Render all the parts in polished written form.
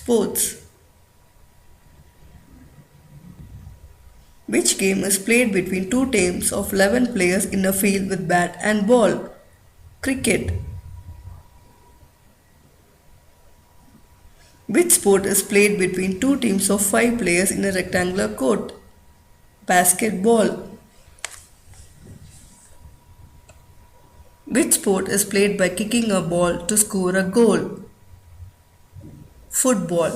Sports. Which game is played between two teams of 11 players in a field with bat and ball? Cricket. Which sport is played between two teams of 5 players in a rectangular court? Basketball. Which sport is played by kicking a ball to score a goal? Football.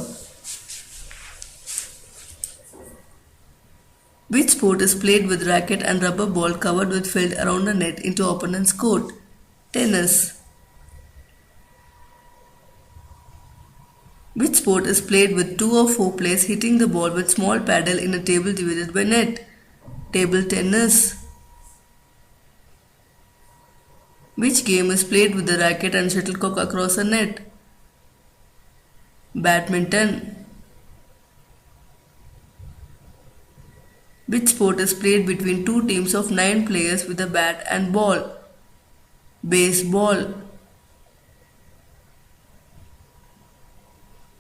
Which sport is played with racket and rubber ball covered with filled around a net into opponent's court? Tennis. Which sport is played with 2 or 4 players hitting the ball with small paddle in a table divided by net? Table tennis. Which game is played with the racket and shuttlecock across a net? Badminton. Which sport is played between two teams of 9 players with a bat and ball? Baseball.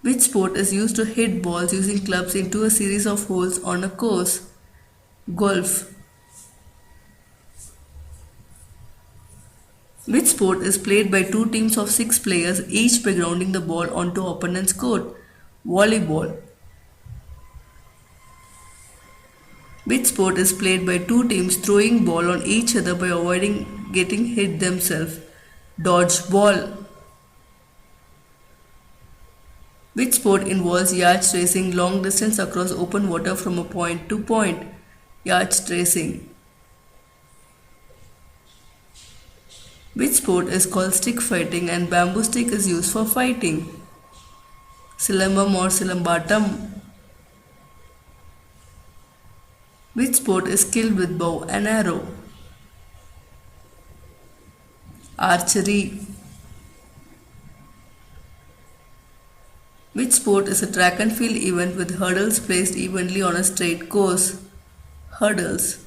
Which sport is used to hit balls using clubs into a series of holes on a course? Golf. Which sport is played by two teams of 6 players each by grounding the ball onto opponent's court? Volleyball. Which sport is played by two teams throwing ball on each other by avoiding getting hit themselves? Dodgeball. Which sport involves yacht racing long distance across open water from a point to point? Yacht racing. Which sport is called stick fighting and bamboo stick is used for fighting? Silambam or Silambatam. Which sport is killed with bow and arrow? Archery. Which sport is a track and field event with hurdles placed evenly on a straight course? Hurdles.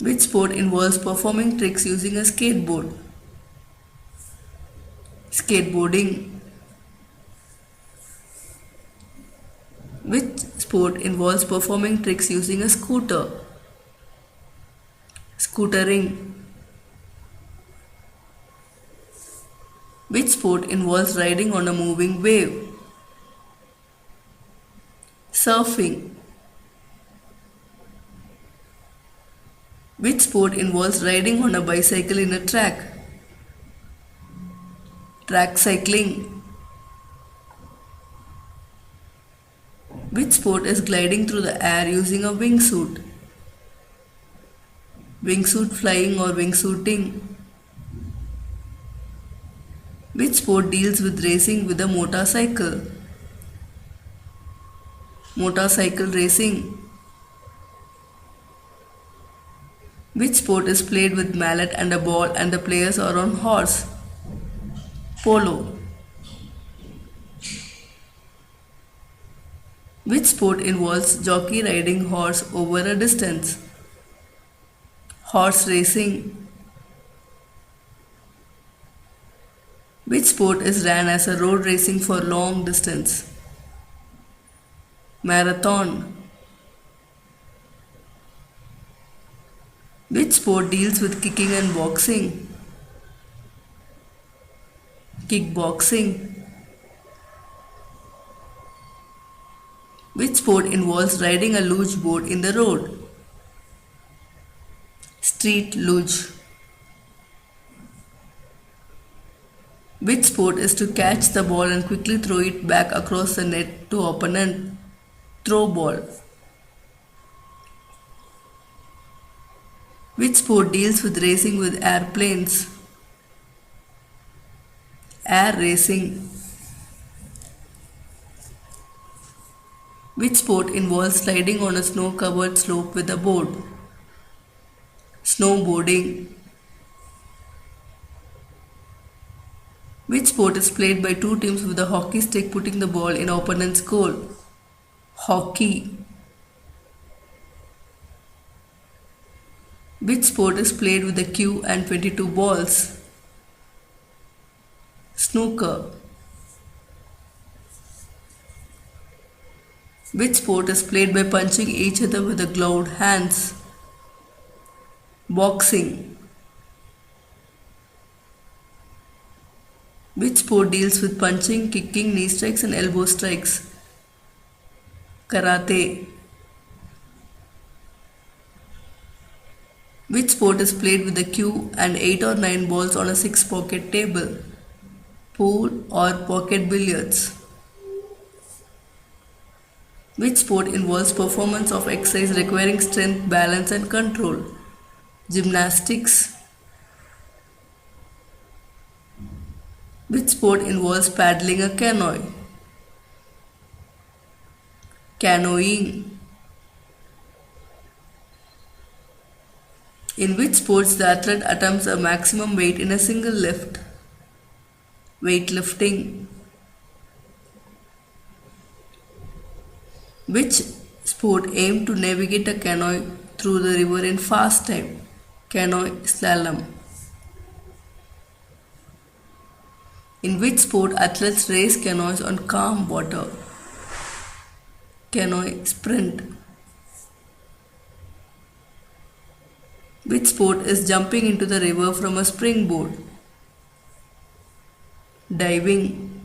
Which sport involves performing tricks using a skateboard? Skateboarding. Which sport involves performing tricks using a scooter? Scootering. Which sport involves riding on a moving wave? Surfing. Which sport involves riding on a bicycle in a track? Track cycling. Which sport is gliding through the air using a wingsuit? Wingsuit flying or wingsuiting. Which sport deals with racing with a motorcycle? Motorcycle racing. Which sport is played with mallet and a ball and the players are on horse? Polo. Which sport involves jockey riding horse over a distance? Horse racing. Which sport is ran as a road racing for long distance? Marathon. Which sport deals with kicking and boxing? Kickboxing. Which sport involves riding a luge board in the road? Street luge. Which sport is to catch the ball and quickly throw it back across the net to opponent? Throw ball. Which sport deals with racing with airplanes? Air racing. Which sport involves sliding on a snow-covered slope with a board? Snowboarding. Which sport is played by two teams with a hockey stick putting the ball in opponent's goal? Hockey. Which sport is played with a cue and 22 balls? Snooker. Which sport is played by punching each other with the gloved hands? Boxing. Which sport deals with punching, kicking, knee strikes, and elbow strikes? Karate. Which sport is played with a cue and 8 or 9 balls on a 6-pocket table? Pool or pocket billiards? Which sport involves performance of exercise requiring strength, balance, and control? Gymnastics. Which sport involves paddling a canoe? Canoeing. In which sports the athlete attempts a maximum weight in a single lift? Weightlifting. Which sport aimed to navigate a canoe through the river in fast time? Canoe slalom. In which sport athletes race canoes on calm water? Canoe sprint. Which sport is jumping into the river from a springboard? Diving.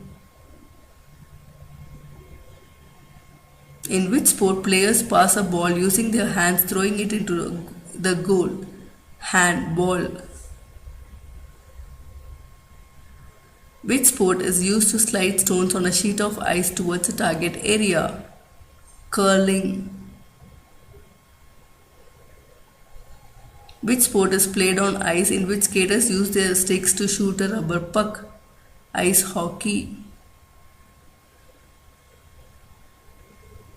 In which sport players pass a ball using their hands throwing it into the goal? Handball. Which sport is used to slide stones on a sheet of ice towards a target area? Curling. Which sport is played on ice in which skaters use their sticks to shoot a rubber puck? Ice hockey.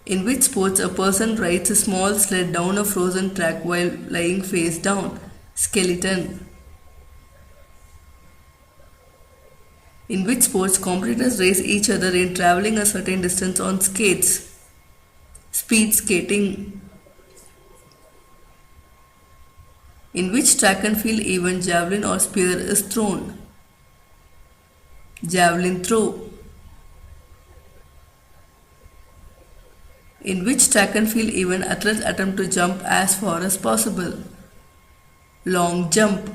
In which sports a person rides a small sled down a frozen track while lying face down? Skeleton. In which sports competitors race each other in traveling a certain distance on skates? Speed skating. In which track and field event javelin or spear is thrown? Javelin throw. In which track and field event athletes attempt to jump as far as possible? Long jump.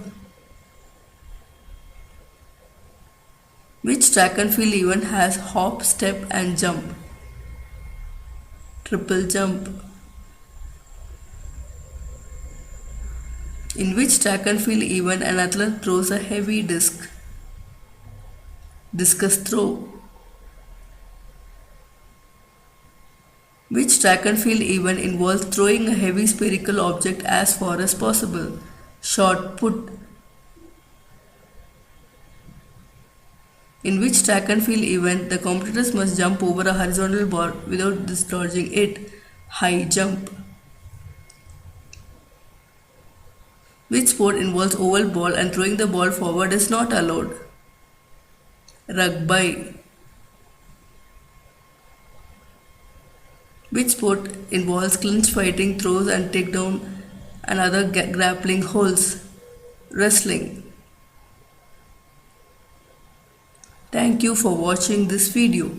Which track and field event has hop, step and jump? Triple jump. In which track and field event an athlete throws a heavy disc? Discus throw. Which track and field event involves throwing a heavy spherical object as far as possible? Shot put. In which track and field event the competitors must jump over a horizontal bar without dislodging it? High jump. Which sport involves oval ball and throwing the ball forward is not allowed? Rugby. Which sport involves clinch fighting, throws and takedown and other grappling holds? Wrestling. Thank you for watching this video.